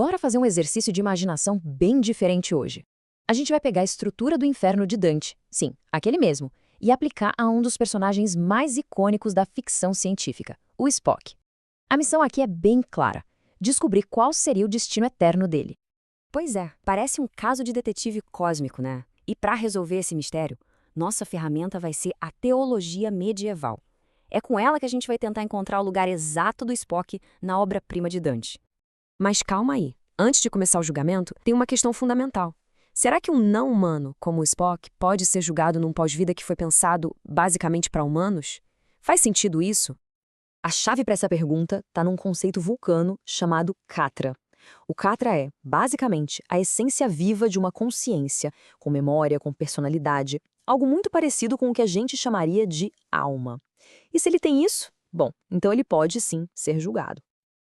Bora fazer um exercício de imaginação bem diferente hoje. A gente vai pegar a estrutura do inferno de Dante, sim, aquele mesmo, e aplicar a um dos personagens mais icônicos da ficção científica, o Spock. A missão aqui é bem clara: descobrir qual seria o destino eterno dele. Pois é, parece um caso de detetive cósmico, né? E para resolver esse mistério, nossa ferramenta vai ser a teologia medieval. É com ela que a gente vai tentar encontrar o lugar exato do Spock na obra-prima de Dante. Mas calma aí, antes de começar o julgamento, tem uma questão fundamental. Será que um não-humano, como o Spock, pode ser julgado num pós-vida que foi pensado basicamente para humanos? Faz sentido isso? A chave para essa pergunta está num conceito vulcano chamado Katra. O Katra é, basicamente, a essência viva de uma consciência, com memória, com personalidade, algo muito parecido com o que a gente chamaria de alma. E se ele tem isso, bom, então ele pode sim ser julgado.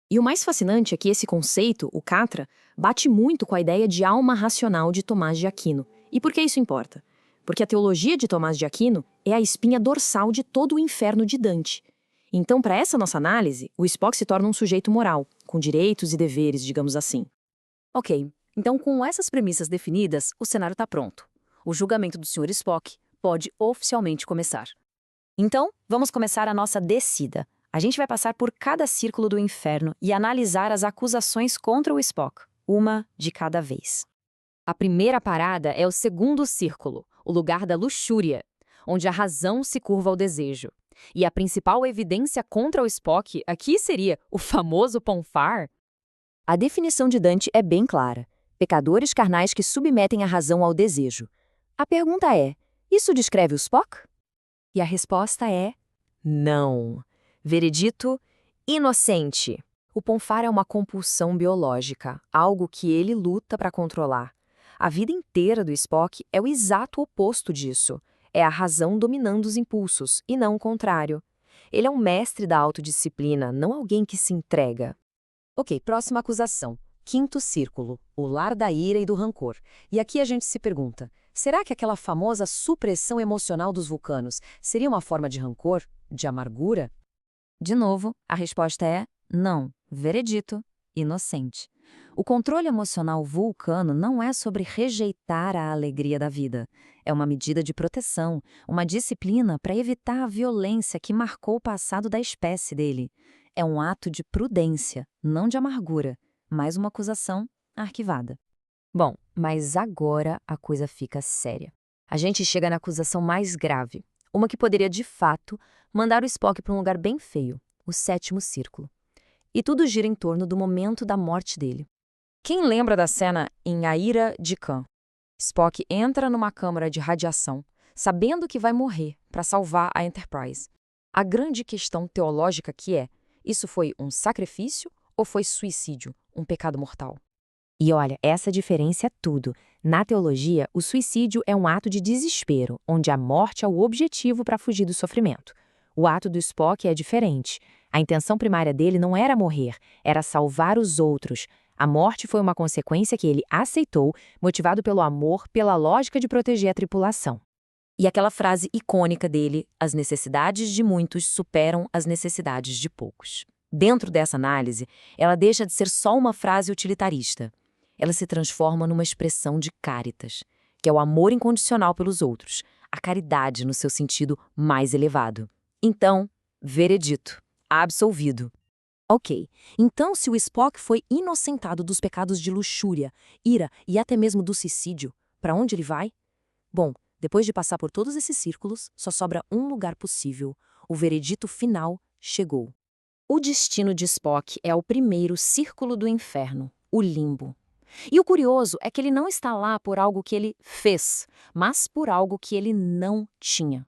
E o mais fascinante é que esse conceito, o Katra, bate muito com a ideia de alma racional de Tomás de Aquino. E por que isso importa? Porque a teologia de Tomás de Aquino é a espinha dorsal de todo o inferno de Dante. Então, para essa nossa análise, o Spock se torna um sujeito moral, com direitos e deveres, digamos assim. Ok, então com essas premissas definidas, o cenário está pronto. O julgamento do Sr. Spock pode oficialmente começar. Então, vamos começar a nossa descida. A gente vai passar por cada círculo do inferno e analisar as acusações contra o Spock, uma de cada vez. A primeira parada é o segundo círculo, o lugar da luxúria, onde a razão se curva ao desejo. E a principal evidência contra o Spock aqui seria o famoso Ponfar. A definição de Dante é bem clara: pecadores carnais que submetem a razão ao desejo. A pergunta é: isso descreve o Spock? E a resposta é não. Veredito: inocente. O Ponfar é uma compulsão biológica, algo que ele luta para controlar. A vida inteira do Spock é o exato oposto disso. É a razão dominando os impulsos, e não o contrário. Ele é um mestre da autodisciplina, não alguém que se entrega. Ok, próxima acusação. Quinto círculo, o lar da ira e do rancor. E aqui a gente se pergunta, será que aquela famosa supressão emocional dos vulcanos seria uma forma de rancor, de amargura? De novo, a resposta é não. Veredito: inocente. O controle emocional vulcano não é sobre rejeitar a alegria da vida. É uma medida de proteção, uma disciplina para evitar a violência que marcou o passado da espécie dele. É um ato de prudência, não de amargura, mais uma acusação arquivada. Bom, mas agora a coisa fica séria. A gente chega na acusação mais grave, uma que poderia, de fato, mandar o Spock para um lugar bem feio, o sétimo círculo. E tudo gira em torno do momento da morte dele. Quem lembra da cena em A Ira de Khan? Spock entra numa câmara de radiação, sabendo que vai morrer para salvar a Enterprise. A grande questão teológica aqui é: isso foi um sacrifício ou foi suicídio, um pecado mortal? E olha, essa diferença é tudo. Na teologia, o suicídio é um ato de desespero, onde a morte é o objetivo para fugir do sofrimento. O ato do Spock é diferente. A intenção primária dele não era morrer, era salvar os outros. A morte foi uma consequência que ele aceitou, motivado pelo amor, pela lógica de proteger a tripulação. E aquela frase icônica dele: as necessidades de muitos superam as necessidades de poucos. Dentro dessa análise, ela deixa de ser só uma frase utilitarista. Ela se transforma numa expressão de caritas, que é o amor incondicional pelos outros, a caridade no seu sentido mais elevado. Então, veredito: absolvido. Ok, então se o Spock foi inocentado dos pecados de luxúria, ira e até mesmo do suicídio, para onde ele vai? Bom, depois de passar por todos esses círculos, só sobra um lugar possível. O veredito final chegou. O destino de Spock é o primeiro círculo do inferno, o limbo. E o curioso é que ele não está lá por algo que ele fez, mas por algo que ele não tinha.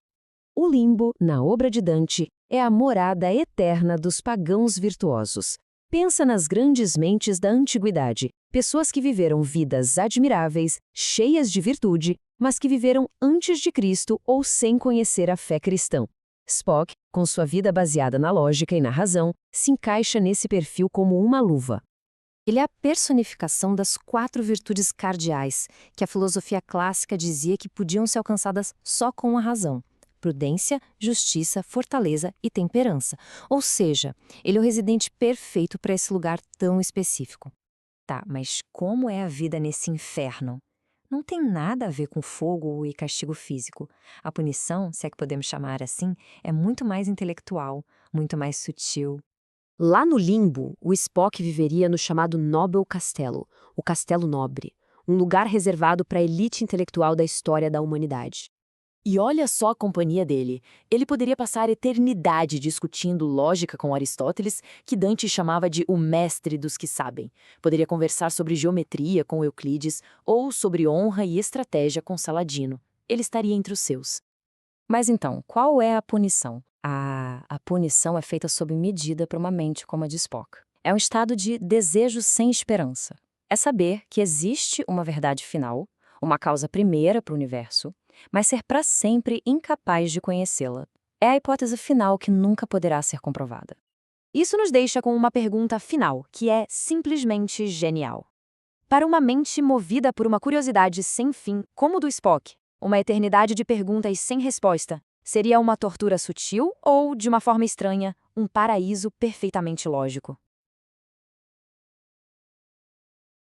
O limbo, na obra de Dante, é a morada eterna dos pagãos virtuosos. Pensa nas grandes mentes da antiguidade, pessoas que viveram vidas admiráveis, cheias de virtude, mas que viveram antes de Cristo ou sem conhecer a fé cristã. Spock, com sua vida baseada na lógica e na razão, se encaixa nesse perfil como uma luva. Ele é a personificação das 4 virtudes cardeais, que a filosofia clássica dizia que podiam ser alcançadas só com a razão: prudência, justiça, fortaleza e temperança. Ou seja, ele é o residente perfeito para esse lugar tão específico. Tá, mas como é a vida nesse inferno? Não tem nada a ver com fogo e castigo físico. A punição, se é que podemos chamar assim, é muito mais intelectual, muito mais sutil. Lá no limbo, o Spock viveria no chamado Nobel Castelo, o Castelo Nobre, um lugar reservado para a elite intelectual da história da humanidade. E olha só a companhia dele. Ele poderia passar a eternidade discutindo lógica com Aristóteles, que Dante chamava de o mestre dos que sabem. Poderia conversar sobre geometria com Euclides ou sobre honra e estratégia com Saladino. Ele estaria entre os seus. Mas então, qual é a punição? A punição é feita sob medida para uma mente como a de Spock. É um estado de desejo sem esperança. É saber que existe uma verdade final, uma causa primeira para o universo, mas ser para sempre incapaz de conhecê-la. É a hipótese final que nunca poderá ser comprovada. Isso nos deixa com uma pergunta final, que é simplesmente genial. Para uma mente movida por uma curiosidade sem fim, como do Spock, uma eternidade de perguntas sem resposta, seria uma tortura sutil ou, de uma forma estranha, um paraíso perfeitamente lógico?